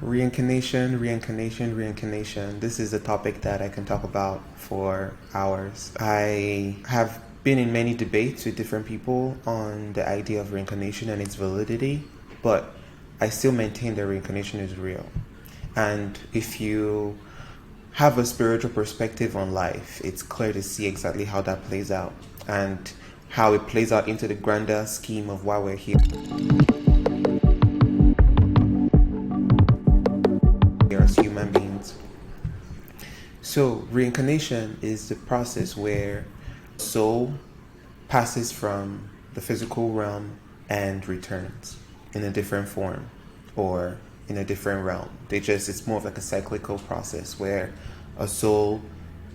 Reincarnation. This is a topic that I can talk about for hours. I have been in many debates with different people on the idea of reincarnation and its validity, but I still maintain that reincarnation is real. And if you have a spiritual perspective on life, it's clear to see exactly how that plays out and how it plays out into the grander scheme of why we're here as human beings. So reincarnation is the process where soul passes from the physical realm and returns in a different form or in a different realm. It's more of like a cyclical process where a soul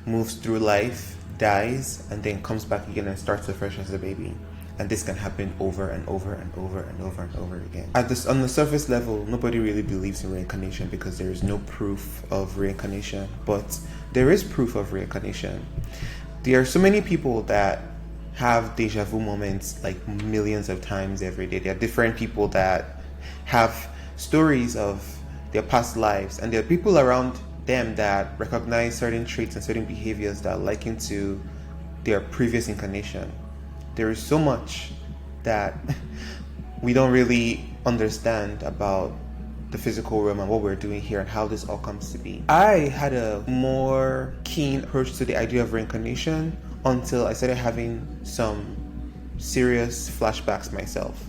moves through life, dies, and then comes back again and starts afresh as a baby. And this can happen over and over and over and over and over again. On the surface level, nobody really believes in reincarnation because there is no proof of reincarnation. But there is proof of reincarnation. There are so many people that have deja vu moments like millions of times every day. There are different people that have stories of their past lives, and there are people around them that recognize certain traits and certain behaviors that are likened to their previous incarnation. There is so much that we don't really understand about the physical realm and what we're doing here and how this all comes to be. I had a more keen approach to the idea of reincarnation until I started having some serious flashbacks myself.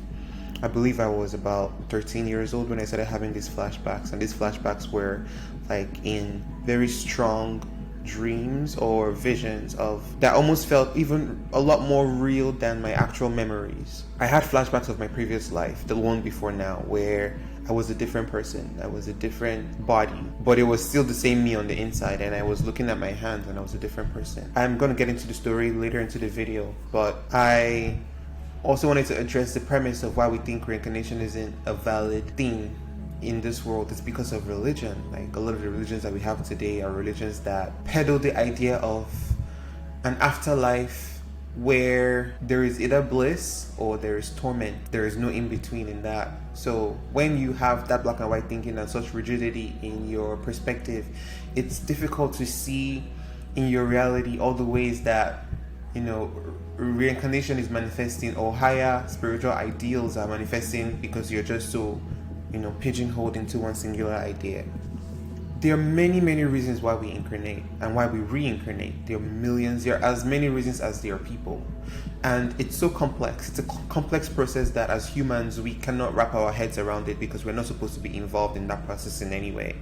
I believe I was about 13 years old when I started having these flashbacks, and these flashbacks were like in very strong dreams or visions of that almost felt even a lot more real than my actual memories. I had flashbacks of my previous life, the one before now, where I was a different person. I was a different body, but it was still the same me on the inside, and I was looking at my hands and I was a different person. I'm going to get into the story later into the video, but I also wanted to address the premise of why we think reincarnation isn't a valid thing in this world. It's because of religion. Like a lot of the religions that we have today are religions that peddle the idea of an afterlife where there is either bliss or there is torment. There is no in between in that. So when you have that black and white thinking and such rigidity in your perspective, it's difficult to see in your reality all the ways that, reincarnation is manifesting, or higher spiritual ideals are manifesting, because you're just so pigeonholed into one singular idea. There are many reasons why we incarnate and why we reincarnate. There are as many reasons as there are people, and it's so complex. It's a complex process that as humans we cannot wrap our heads around it, because we're not supposed to be involved in that process in any way.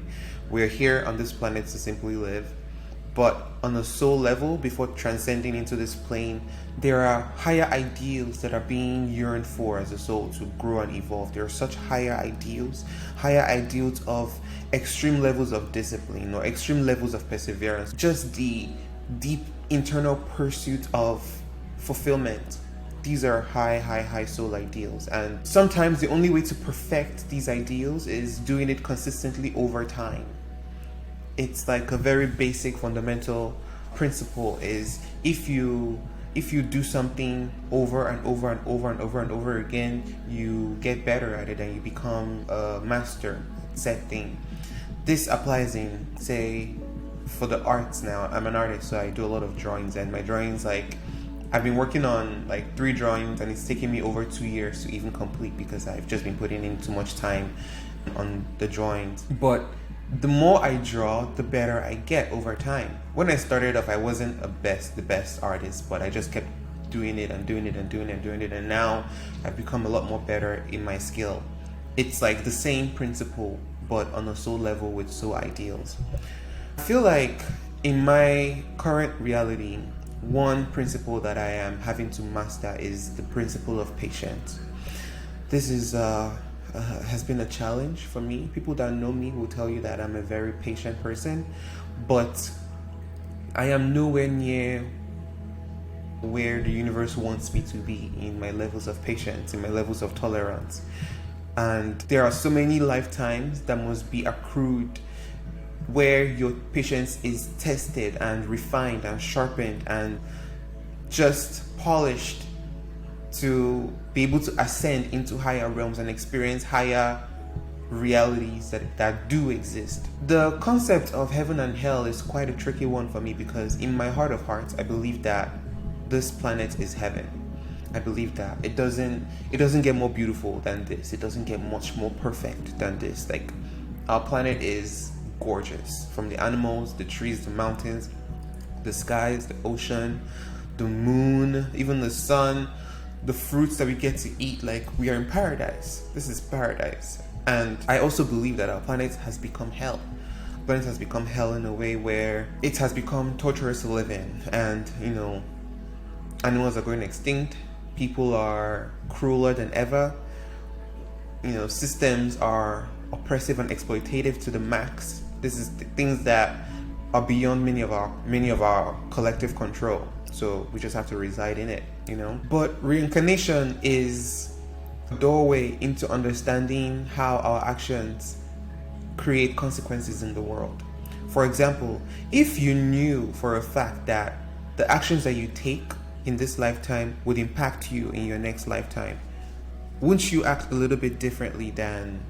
We're here on this planet to simply live, but on a soul level, before transcending into this plane, there are higher ideals that are being yearned for as a soul to grow and evolve. There are such higher ideals of extreme levels of discipline or extreme levels of perseverance, just the deep internal pursuit of fulfillment. These are high soul ideals, and sometimes the only way to perfect these ideals is doing it consistently over time. It's like a very basic fundamental principle is if you do something over and over again, you get better at it and you become a master at said thing. This applies in, say, for the arts now. I'm an artist, so I do a lot of drawings, and my drawings, I've been working on 3 drawings, and it's taken me over 2 years to even complete, because I've just been putting in too much time on the drawings. But the more I draw, the better I get over time. When I started off, I wasn't the best artist, but I just kept doing it, and now I've become a lot more better in my skill. It's like the same principle, but on a soul level with soul ideals. I feel like in my current reality, one principle that I am having to master is the principle of patience. This is has been a challenge for me. People that know me will tell you that I'm a very patient person, but I am nowhere near where the universe wants me to be in my levels of patience, in my levels of tolerance. And there are so many lifetimes that must be accrued where your patience is tested and refined and sharpened and just polished to be able to ascend into higher realms and experience higher realities that do exist. The concept of heaven and hell is quite a tricky one for me, because in my heart of hearts, I believe that this planet is heaven. I believe that it doesn't get more beautiful than this. It doesn't get much more perfect than this. Like, our planet is gorgeous, from the animals, the trees, the mountains, the skies, the ocean, the moon, even the sun, the fruits that we get to eat. Like, we are in paradise. This is paradise. And I also believe that our planet has become hell. Our planet has become hell in a way where it has become torturous to live in. And, animals are going extinct. People are crueler than ever. Systems are oppressive and exploitative to the max. This is the things that are beyond many of our collective control. So we just have to reside in it, But reincarnation is a doorway into understanding how our actions create consequences in the world. For example, if you knew for a fact that the actions that you take in this lifetime would impact you in your next lifetime, wouldn't you act a little bit differently than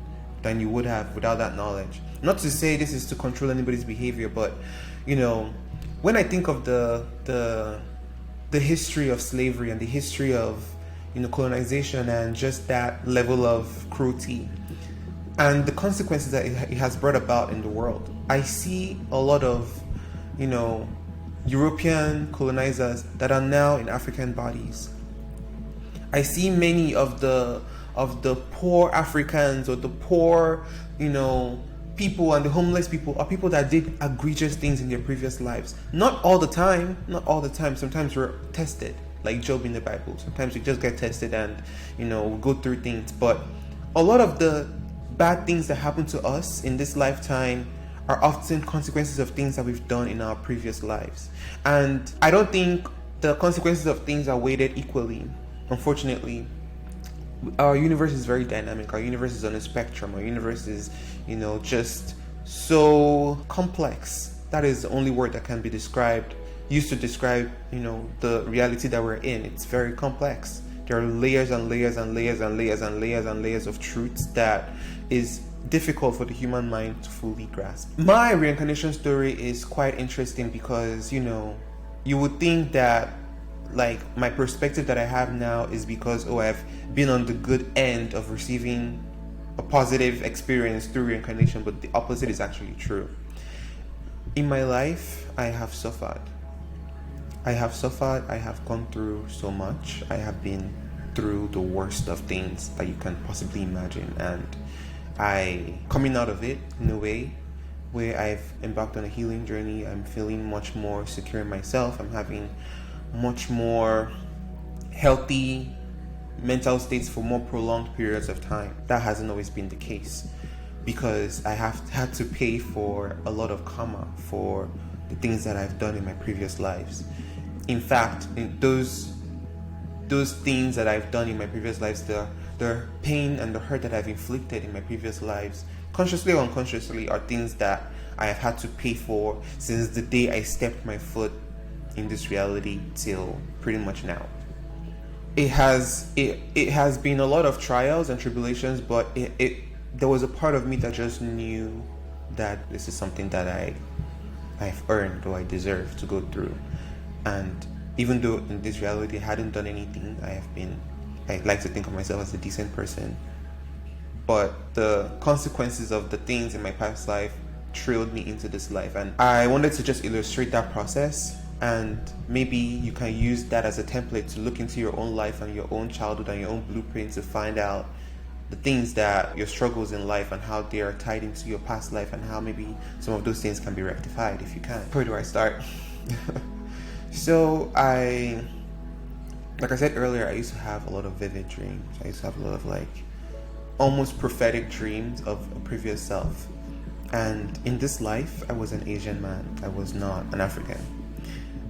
you would have without that knowledge? Not to say this is to control anybody's behavior, but when I think of the history of slavery and the history of colonization and just that level of cruelty and the consequences that it has brought about in the world, I see a lot of European colonizers that are now in African bodies. I see many of the poor Africans, or the poor, people, and the homeless people are people that did egregious things in their previous lives. Not all the time. Sometimes we're tested, like Job in the Bible. Sometimes we just get tested and, we go through things. But a lot of the bad things that happen to us in this lifetime are often consequences of things that we've done in our previous lives. And I don't think the consequences of things are weighted equally, unfortunately. Our universe is very dynamic. Our universe is on a spectrum. Our universe is, just so complex. That is the only word that can be used to describe, the reality that we're in. It's very complex. There are layers and layers and layers and layers and layers and layers of truths that is difficult for the human mind to fully grasp. My reincarnation story is quite interesting because, you would think that, like, my perspective that I have now is because, I've been on the good end of receiving a positive experience through reincarnation, but the opposite is actually true. In my life, I have suffered. I have gone through so much. I have been through the worst of things that you can possibly imagine, and coming out of it in a way where I've embarked on a healing journey. I'm feeling much more secure in myself. I'm having much more healthy mental states for more prolonged periods of time. That hasn't always been the case, because I have had to pay for a lot of karma for the things that I've done in my previous lives. In fact, in those things that I've done in my previous lives, the pain and the hurt that I've inflicted in my previous lives, consciously or unconsciously, are things that I have had to pay for since the day I stepped my foot in this reality till pretty much now. It has been a lot of trials and tribulations, but there was a part of me that just knew that this is something that I've earned, or I deserve to go through. And even though in this reality I hadn't done anything, I like to think of myself as a decent person, but the consequences of the things in my past life trailed me into this life. And I wanted to just illustrate that process, and maybe you can use that as a template to look into your own life and your own childhood and your own blueprint to find out the things that your struggles in life and how they are tied into your past life, and how maybe some of those things can be rectified if you can. Where do I start? So like I said earlier, I used to have a lot of vivid dreams. I used to have a lot of almost prophetic dreams of a previous self. And in this life, I was an Asian man. I was not an African.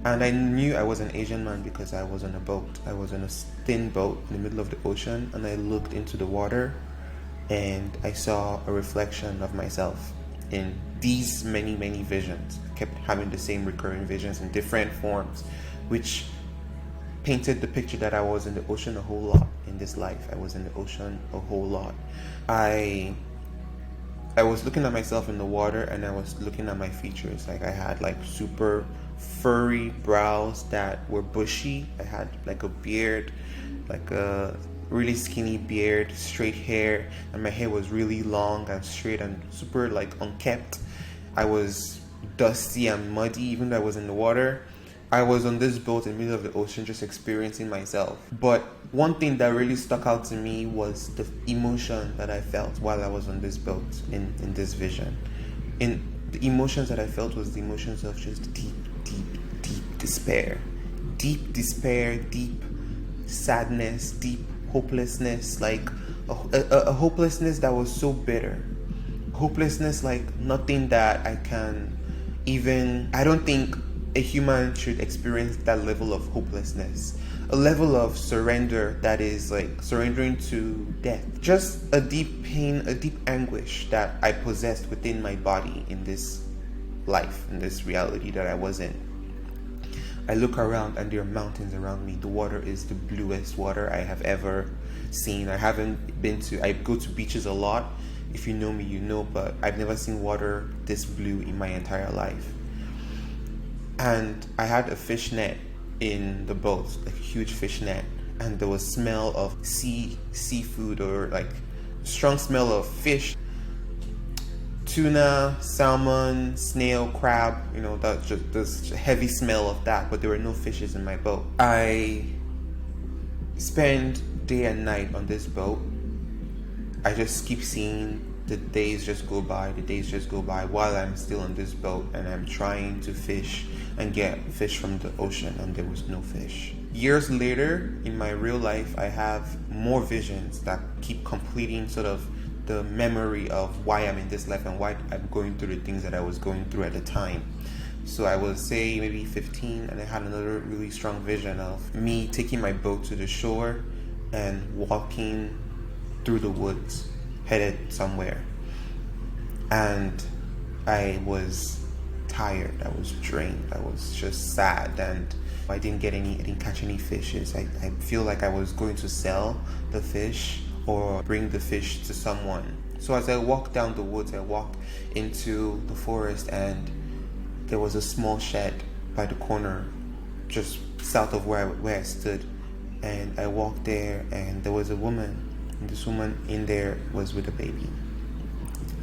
And I knew I was an Asian man because I was on a boat. I was on a thin boat in the middle of the ocean, and I looked into the water and I saw a reflection of myself in these many, many visions. I kept having the same recurring visions in different forms, which painted the picture that I was in the ocean a whole lot in this life. I was in the ocean a whole lot. I I was looking at myself in the water, and I was looking at my features. Like, I had like super furry brows that were bushy. I had like a beard, like a really skinny beard, straight hair, and my hair was really long and straight and super like unkempt. I was dusty and muddy even though I was in the water. I was on this boat in the middle of the ocean just experiencing myself. But one thing that really stuck out to me was the emotion that I felt while I was on this boat in this vision. In the emotions that I felt was the emotions of just deep despair. Deep despair, deep sadness, deep hopelessness, like a hopelessness that was so bitter. Hopelessness like nothing that I don't think a human should experience that level of hopelessness, a level of surrender that is like surrendering to death. Just a deep pain, a deep anguish that I possessed within my body in this life, in this reality that I was in. I look around and there are mountains around me. The water is the bluest water I have ever seen. I go to beaches a lot. If you know me, you know, but I've never seen water this blue in my entire life. And I had a fish net in the boat, like a huge fish net, and there was smell of seafood, or like strong smell of fish, tuna, salmon, snail, crab, that's just this heavy smell of that, but there were no fishes in my boat. I spend day and night on this boat. I just keep seeing the days just go by while I'm still on this boat, and I'm trying to fish and get fish from the ocean, and there was no fish. Years later, in my real life, I have more visions that keep completing sort of the memory of why I'm in this life and why I'm going through the things that I was going through at the time. So I would say maybe 15, and I had another really strong vision of me taking my boat to the shore and walking through the woods, headed somewhere. And I was tired, I was drained, I was just sad, and I didn't catch any fishes. I feel like I was going to sell the fish or bring the fish to someone. So as I walked down the woods, I walked into the forest, and there was a small shed by the corner, just south of where I stood. And I walked there, and there was a woman, and this woman in there was with a baby.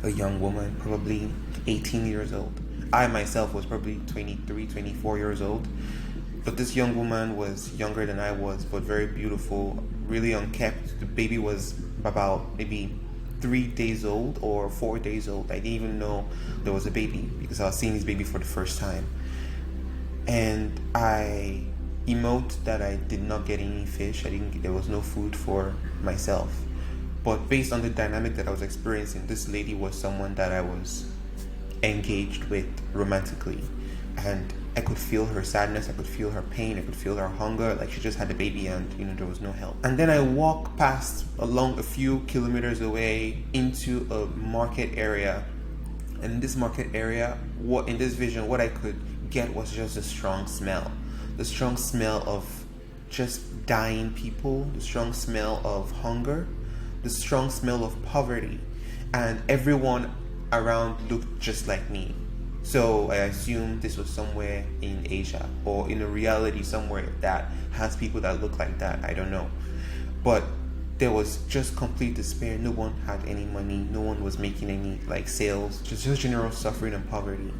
A young woman, probably 18 years old. I myself was probably 23, 24 years old. But this young woman was younger than I was, but very beautiful, really unkempt. The baby was about maybe 3 days old or 4 days old. I didn't even know there was a baby because I was seeing this baby for the first time. And I emote that I did not get any fish. There was no food for myself. But based on the dynamic that I was experiencing, this lady was someone that I was engaged with romantically. And I could feel her sadness, I could feel her pain, I could feel her hunger, like she just had a baby and there was no help. And then I walk past along a few kilometers away into a market area. And in this market area, in this vision, what I could get was just a strong smell. The strong smell of just dying people, the strong smell of hunger, the strong smell of poverty. And everyone around looked just like me. So I assumed this was somewhere in Asia or in a reality somewhere that has people that look like that. I don't know. But there was just complete despair. No one had any money. No one was making any sales. Just general suffering and poverty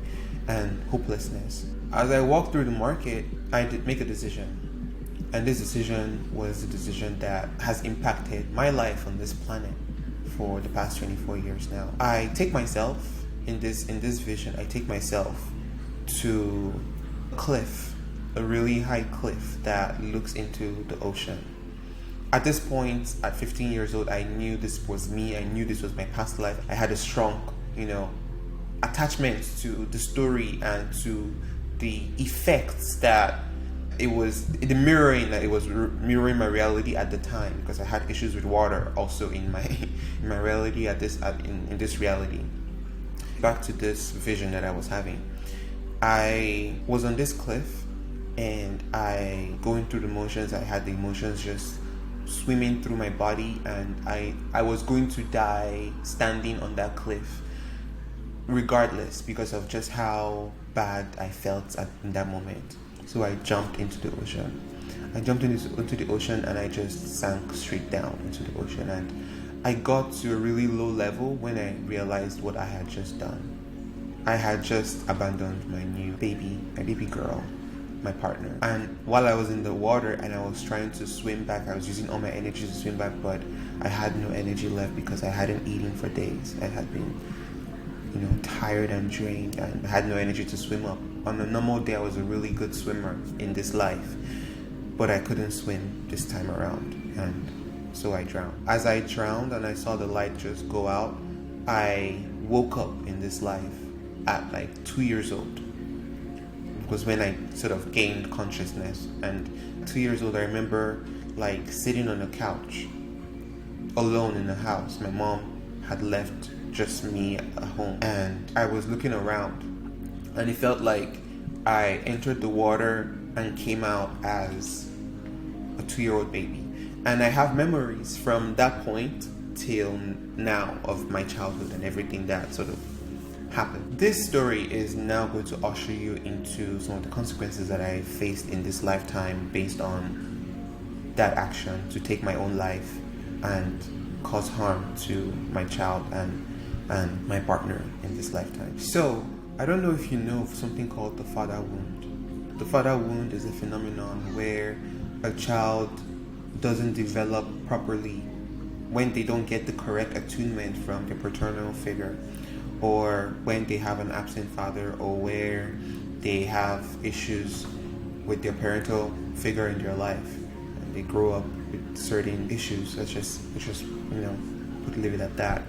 and hopelessness. As I walked through the market, I did make a decision. And this decision was a decision that has impacted my life on this planet for the past 24 years now. I take myself in this vision, I take myself to a cliff, a really high cliff that looks into the ocean. At this point, at 15 years old, I knew this was me. I knew this was my past life. I had a strong, attachment to the story and to the effects that it was, the mirroring that it was mirroring my reality at the time, because I had issues with water also in my reality in this reality. Back to this vision that I was having. I was on this cliff and going through the motions. I had the emotions just swimming through my body, and I was going to die standing on that cliff. regardless, because of just how bad I felt in that moment. So I jumped into the ocean. I jumped into the ocean and I just sank straight down into the ocean. And I got to a really low level when I realized what I had just done. I had just abandoned my baby girl, my partner. And while I was in the water and I was trying to swim back, I was using all my energy to swim back, but I had no energy left because I hadn't eaten for days. I had been, tired and drained, and I had no energy to swim up. On a normal day, I was a really good swimmer in this life, but I couldn't swim this time around, and so I drowned. As I drowned and I saw the light just go out, I woke up in this life at like 2 years old. It was when I sort of gained consciousness. And 2 years old, I remember like sitting on a couch alone in the house. My mom had left just me at home, and I was looking around, and it felt like I entered the water and came out as a 2-year-old baby. And I have memories from that point till now of my childhood and everything that sort of happened. This story is now going to usher you into some of the consequences that I faced in this lifetime based on that action to take my own life and cause harm to my child and my partner in this lifetime. So, I don't know if you know of something called the father wound. The father wound is a phenomenon where a child doesn't develop properly when they don't get the correct attunement from their paternal figure, or when they have an absent father, or where they have issues with their parental figure in their life and they grow up with certain issues. Let's just leave it at that.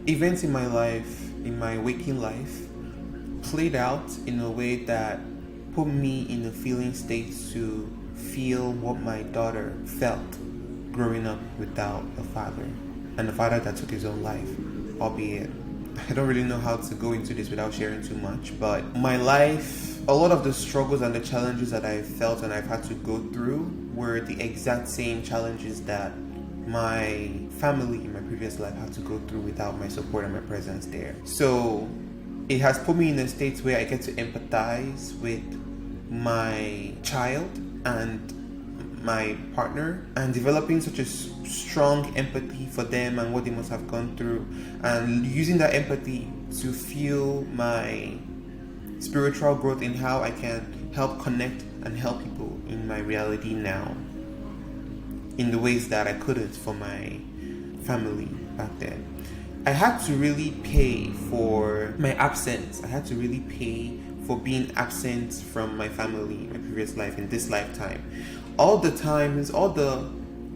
Events in my life, in my waking life, played out in a way that put me in a feeling state to feel what my daughter felt growing up without a father, and a father that took his own life, albeit I don't really know how to go into this without sharing too much. But my life, a lot of the struggles and the challenges that I felt and I've had to go through were the exact same challenges that my family in my previous life had to go through without my support and my presence there. So it has put me in a state where I get to empathize with my child and my partner, and developing such a strong empathy for them and what they must have gone through, and using that empathy to fuel my spiritual growth in how I can help connect and help people in my reality now in the ways that I couldn't for my family back then. I had to really pay for my absence. I had to really pay for being absent from my family in my previous life, in this lifetime. All the times, all the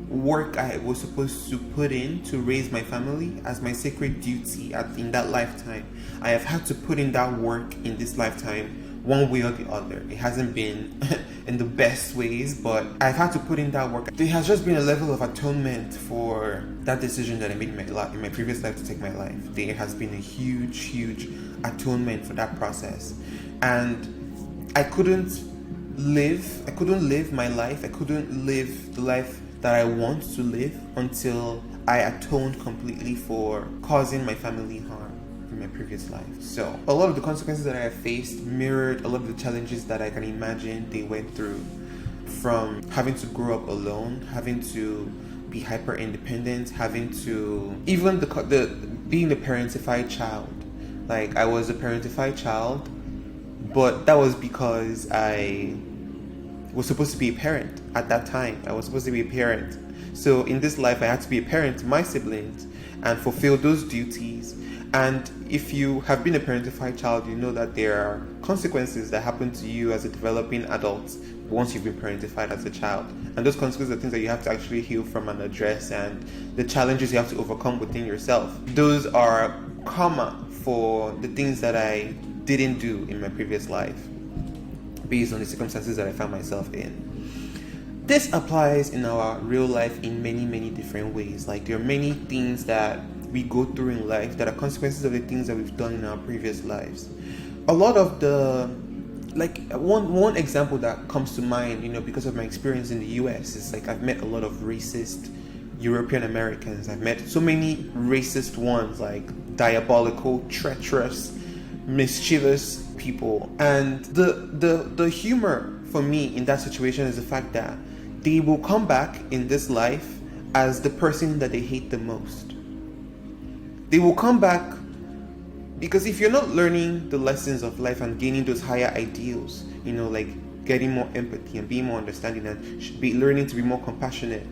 work I was supposed to put in to raise my family as my sacred duty in that lifetime, I have had to put in that work in this lifetime, one way or the other. It hasn't been in the best ways, but I've had to put in that work. There has just been a level of atonement for that decision that I made in my previous life to take my life. There has been a huge atonement for that process. And I couldn't live my life. I couldn't live the life that I want to live until I atoned completely for causing my family harm in my previous life. So a lot of the consequences that I have faced mirrored a lot of the challenges that I can imagine they went through, from having to grow up alone, having to be hyper independent, having to even being a parentified child. Like, I was a parentified child, but that was because I was supposed to be a parent at that time. I was supposed to be a parent. So in this life, I had to be a parent to my siblings and fulfill those duties. And if you have been a parentified child, you know that there are consequences that happen to you as a developing adult once you've been parentified as a child. And those consequences are things that you have to actually heal from and address, and the challenges you have to overcome within yourself. Those are karma for the things that I didn't do in my previous life based on the circumstances that I found myself in. This applies in our real life in many different ways. Like, there are many things that we go through in life that are consequences of the things that we've done in our previous lives. A lot of the, like, one example that comes to mind, because of my experience in the US, is like I've met a lot of racist European Americans. I've met so many racist ones, like diabolical, treacherous, mischievous people. And the humor for me in that situation is the fact that they will come back in this life as the person that they hate the most. They will come back because if you're not learning the lessons of life and gaining those higher ideals, like getting more empathy and being more understanding and learning to be more compassionate,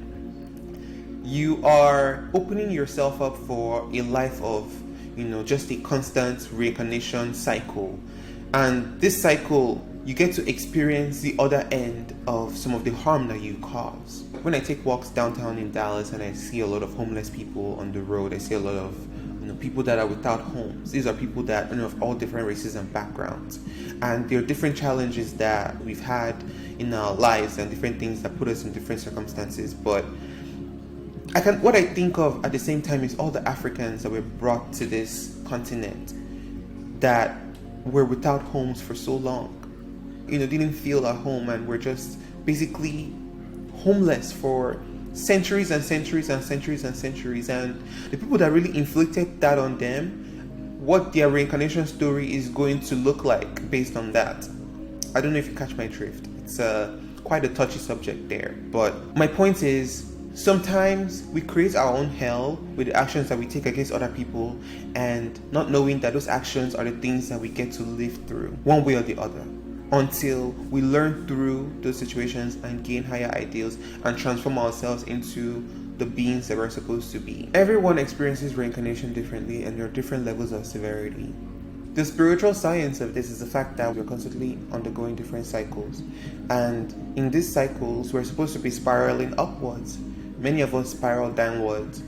you are opening yourself up for a life of, just a constant reincarnation cycle. And this cycle, you get to experience the other end of some of the harm that you cause. When I take walks downtown in Dallas and I see a lot of homeless people on the road, I see a lot of people that are without homes. These are people that of all different races and backgrounds, and there are different challenges that we've had in our lives and different things that put us in different circumstances. But what I think of at the same time is all the Africans that were brought to this continent that were without homes for so long, didn't feel at home and were just basically homeless for centuries and centuries and centuries and centuries. And the people that really inflicted that on them, what their reincarnation story is going to look like based on that. I don't know if you catch my drift. It's quite a touchy subject there. But my point is, sometimes we create our own hell with the actions that we take against other people, and not knowing that those actions are the things that we get to live through one way or the other, until we learn through those situations and gain higher ideals and transform ourselves into the beings that we're supposed to be. Everyone experiences reincarnation differently, and there are different levels of severity. The spiritual science of this is the fact that we're constantly undergoing different cycles, and in these cycles we're supposed to be spiraling upwards. Many of us spiral downwards,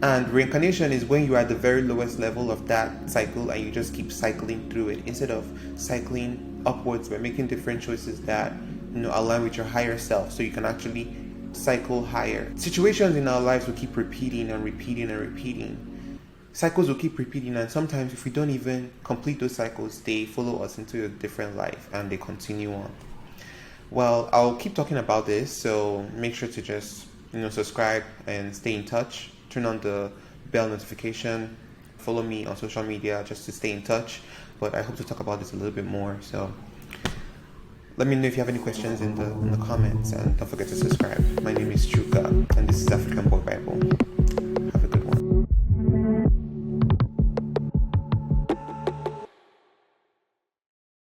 and reincarnation is when you're at the very lowest level of that cycle and you just keep cycling through it instead of cycling upwards by making different choices that align with your higher self, so you can actually cycle higher. Situations in our lives will keep repeating and repeating and repeating. Cycles will keep repeating, and sometimes if we don't even complete those cycles, they follow us into a different life and they continue on. Well, I'll keep talking about this, so make sure to just subscribe and stay in touch. Turn on the bell notification. Follow me on social media just to stay in touch. But I hope to talk about this a little bit more. So let me know if you have any questions in the comments, and don't forget to subscribe. My name is Chuka, and this is African Boy Bible.